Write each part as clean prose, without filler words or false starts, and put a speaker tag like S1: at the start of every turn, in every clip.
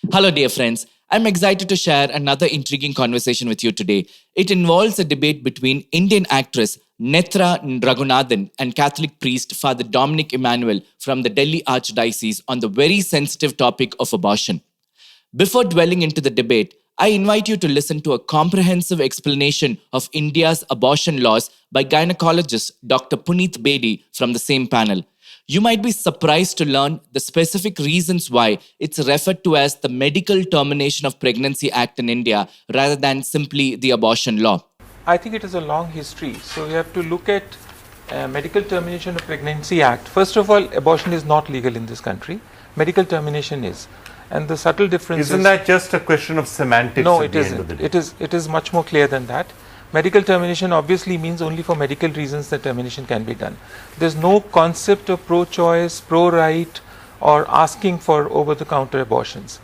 S1: Hello, dear friends. I'm excited to share another intriguing conversation with you today. It involves a debate between Indian actress Nethra Ragunathan and Catholic priest Father Dominic Emmanuel from the Delhi Archdiocese on the very sensitive topic of abortion. Before dwelling into the debate, I invite you to listen to a comprehensive explanation of India's abortion laws by gynecologist Dr. Puneet Bedi from the same panel. You might be surprised to learn the specific reasons why it's referred to as the Medical Termination of Pregnancy Act in India rather than simply the abortion law.
S2: I think it is a long history. So we have to look at Medical Termination of Pregnancy Act. First of all, abortion is not legal in this country. Medical termination is. And the subtle difference
S3: Isn't that just a question of semantics?
S2: No,
S3: at
S2: it
S3: the end of the
S2: isn't.
S3: day?
S2: It is much more clear than that. Medical termination obviously means only for medical reasons that termination can be done. There's no concept of pro-choice, pro-right or asking for over-the-counter abortions.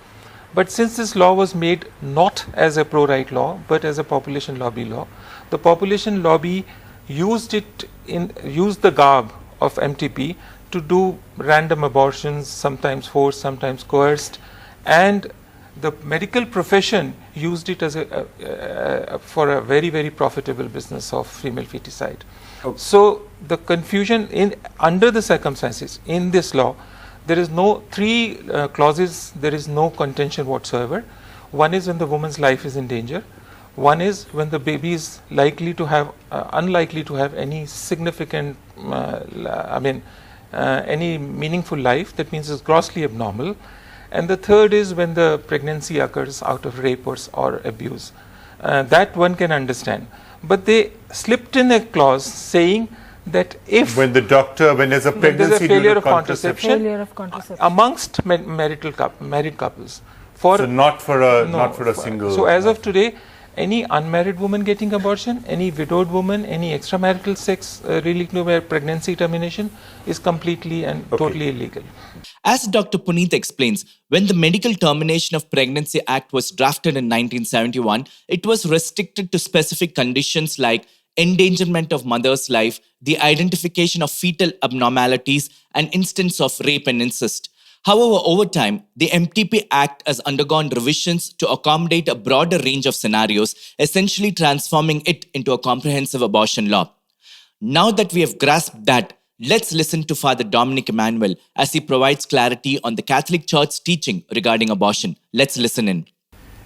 S2: But since this law was made not as a pro-right law but as a population lobby law, the population lobby used the garb of MTP to do random abortions, sometimes forced, sometimes coerced, and the medical profession used it as for a very, very profitable business of female feticide.
S3: Okay.
S2: So the confusion under the circumstances in this law, there is no three clauses, there is no contention whatsoever. One is when the woman's life is in danger. One is when the baby is unlikely to have any significant, any meaningful life. That means it's grossly abnormal. And the third is when the pregnancy occurs out of rape or abuse. That one can understand. But they slipped in a clause saying that if
S3: when there's a pregnancy
S2: failure
S3: due to
S2: of contraception amongst married couples,
S3: not for a single.
S2: So as of today, any unmarried woman getting abortion, any widowed woman, any extramarital sex relating to pregnancy termination is completely and totally illegal.
S1: As Dr. Puneet explains, when the Medical Termination of Pregnancy Act was drafted in 1971, it was restricted to specific conditions like endangerment of mother's life, the identification of fetal abnormalities, and instance of rape and incest. However, over time, the MTP Act has undergone revisions to accommodate a broader range of scenarios, essentially transforming it into a comprehensive abortion law. Now that we have grasped that, let's listen to Father Dominic Emmanuel as he provides clarity on the Catholic Church's teaching regarding abortion. Let's listen in.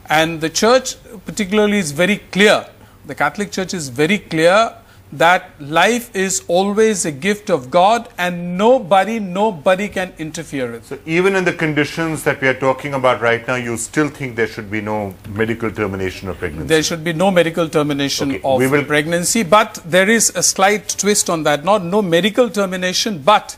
S4: And the Church particularly is very clear. The Catholic Church is very clear that life is always a gift of God and nobody can interfere with it.
S3: So even in the conditions that we are talking about right now, you still think there should be no medical termination of pregnancy?
S4: There should be no medical termination of pregnancy, but there is a slight twist on that. No medical termination, but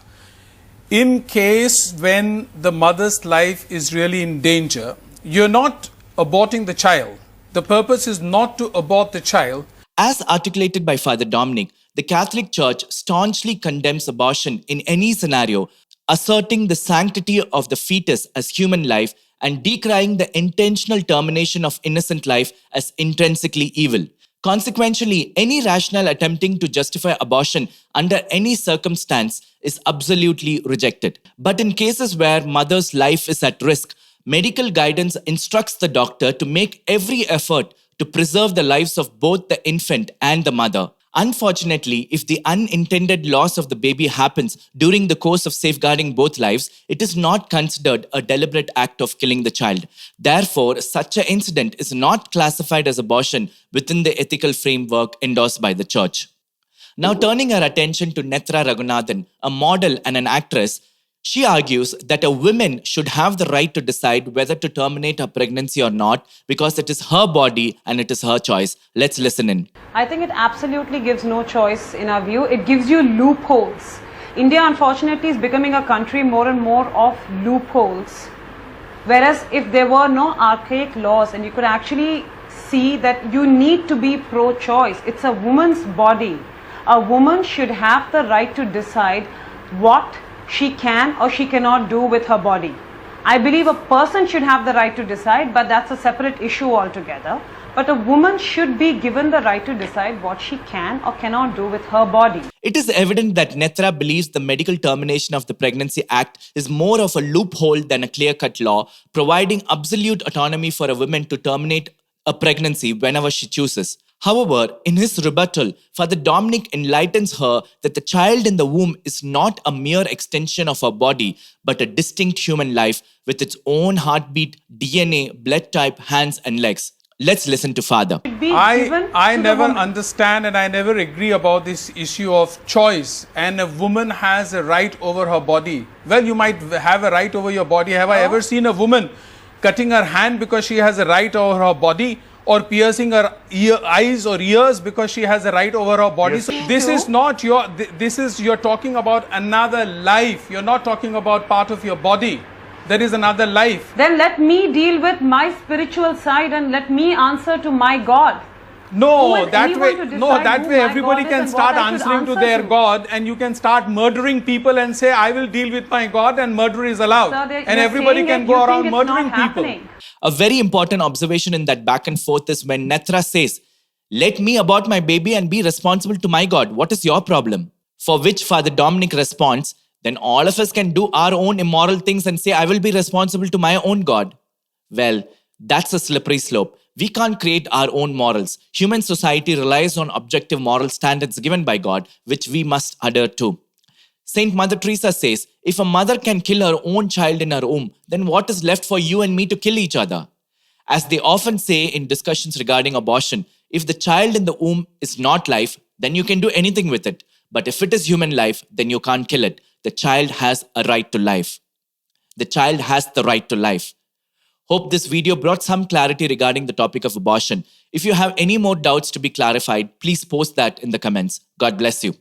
S4: in case when the mother's life is really in danger, you're not aborting the child. The purpose is not to abort the child.
S1: As articulated by Father Dominic, the Catholic Church staunchly condemns abortion in any scenario, asserting the sanctity of the fetus as human life and decrying the intentional termination of innocent life as intrinsically evil. Consequentially, any rationale attempting to justify abortion under any circumstance is absolutely rejected. But in cases where mother's life is at risk, medical guidance instructs the doctor to make every effort to preserve the lives of both the infant and the mother. Unfortunately, if the unintended loss of the baby happens during the course of safeguarding both lives, it is not considered a deliberate act of killing the child. Therefore, such an incident is not classified as abortion within the ethical framework endorsed by the Church. Now, turning our attention to Nethra Ragunathan, a model and an actress, she argues that a woman should have the right to decide whether to terminate her pregnancy or not because it is her body and it is her choice. Let's listen in.
S5: I think it absolutely gives no choice in our view. It gives you loopholes. India, unfortunately, is becoming a country more and more of loopholes. Whereas if there were no archaic laws and you could actually see that you need to be pro-choice, it's a woman's body. A woman should have the right to decide what she can or she cannot do with her body. I believe a person should have the right to decide, but that's a separate issue altogether. But a woman should be given the right to decide what she can or cannot do with her body.
S1: It is evident that Nethra believes the medical termination of the Pregnancy Act is more of a loophole than a clear-cut law, providing absolute autonomy for a woman to terminate a pregnancy whenever she chooses. However, in his rebuttal, Father Dominic enlightens her that the child in the womb is not a mere extension of her body, but a distinct human life with its own heartbeat, DNA, blood type, hands and legs. Let's listen to Father.
S4: I never understand and I never agree about this issue of choice, and a woman has a right over her body. Well, you might have a right over your body. Have I ever seen a woman cutting her hand because she has a right over her body, or piercing her eyes or ears because she has a right over her body?
S3: Yes.
S4: So this is not your, you're talking about another life. You're not talking about part of your body. There is another life.
S5: Then let me deal with my spiritual side and let me answer to my God.
S4: No, that way everybody can start answering to their God, and you can start murdering people and say, I will deal with my God, and murder is allowed.
S5: Sir,
S4: and everybody can go around murdering people.
S1: A very important observation in that back and forth is when Nethra says, let me abort my baby and be responsible to my God. What is your problem? For which Father Dominic responds, then all of us can do our own immoral things and say, I will be responsible to my own God. Well, that's a slippery slope. We can't create our own morals. Human society relies on objective moral standards given by God, which we must adhere to. Saint Mother Teresa says, if a mother can kill her own child in her womb, then what is left for you and me to kill each other? As they often say in discussions regarding abortion, if the child in the womb is not life, then you can do anything with it. But if it is human life, then you can't kill it. The child has a right to life. The child has the right to life. Hope this video brought some clarity regarding the topic of abortion. If you have any more doubts to be clarified, please post that in the comments. God bless you.